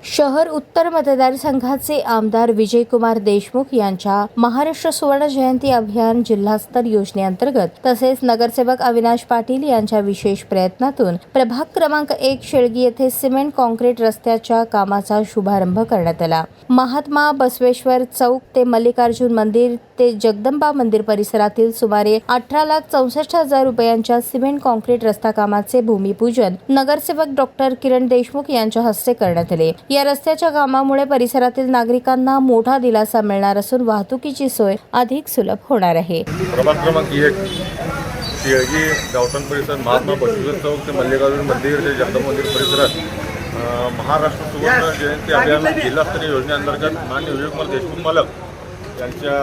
शहर उत्तर मतदारसंघाचे आमदार विजयकुमार देशमुख यांच्या महाराष्ट्र सुवर्ण जयंती अभियान जिल्हास्तर योजनेअंतर्गत तसेच नगरसेवक अविनाश पाटील यांच्या विशेष प्रयत्नातून प्रभाग क्रमांक 1 शेळगी येथे सिमेंट कॉन्क्रीट रस्त्याच्या कामाचा शुभारंभ करण्यात आला। महात्मा बसवेश्वर चौक ते मल्लिकार्जुन मंदिर ते जगदंबा मंदिर परिसरातील सुमारे 18,64,000 रुपयांच्या सिमेंट कॉन्क्रीट रस्ता कामाचे भूमिपूजन नगरसेवक डॉक्टर किरण देशमुख यांच्या हस्ते करण्यात आले। या रस्त्याच्या कामामुळे परिसरातील नागरिकांना मोठा दिलासा मिळणार असून वाहतुकीची सोय अधिक सुलभ होणार आहे। प्रभाग क्रमांक 1 शेळगी गावठाण परिसर महात्मा बसवेश्वर चौक ते मल्लिकार्जुन मंदिर ते जगदंबा मंदिर परिसरात महाराष्ट्र सुवर्ण जयंती अभियान जिल्हास्तरीय योजनेअंतर्गत माननीय विजयकुमार देशमुख मालक यांच्या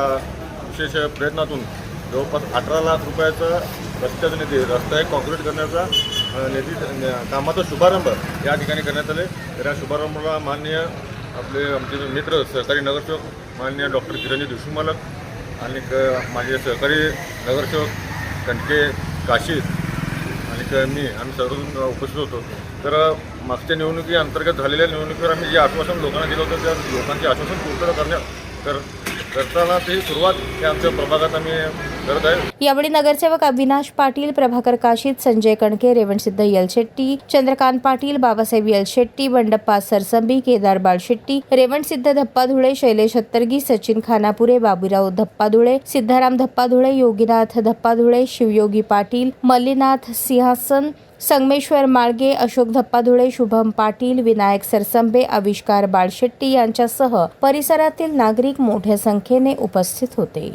विशेष प्रयत्नातून जवळपास 18 लाख रुपयाचा रस्त्याचा निधी रस्ता कॉन्क्रीट करण्याचा निधी कामाचा शुभारंभ या ठिकाणी करण्यात आले। तर या शुभारंभाला माननीय आमचे मित्र सहकारी नगरसेवक माननीय डॉक्टर किरण देशमुख मालक आणि माझे सहकारी नगरसेवक कणके काशीद आणि आम्ही सर्वजण उपस्थित होतो। तर मागच्या निवडणुकीअंतर्गत झालेल्या निवडणुकीवर आम्ही जे आश्वासन लोकांना दिलं होतं त्या लोकांचे आश्वासन पूर्ण करताना ती सुरुवात या आमच्या प्रभागात आम्ही करत आहे। यावेळी नगरसेवक अविनाश पाटील, प्रभाकर काशीद, संजय कणके, रेवणसिद्ध येलशेट्टी, चंद्रकांत पाटील, बाबासाहेब येलशेट्टी, बंडप्पा सरसंबी, केदार बाळशेट्टी, रेवणसिद्ध धप्पाधुळे, शैलेश हत्तरगी, सचिन खानापुरे, बाबूराव धप्पाधुळे, सिद्धाराम धप्पाधुळे, योगीनाथ धप्पाधुळे, शिवयोगी पाटील, मल्लीनाथ सिंहासन, संगमेश्वर माळगे, अशोक धप्पाधुळे, शुभम पाटील, विनायक सरसंबे, आविष्कार बाळशेट्टी यांच्यासह परिसरातील नागरिक मोठ्या संख्येने उपस्थित होते।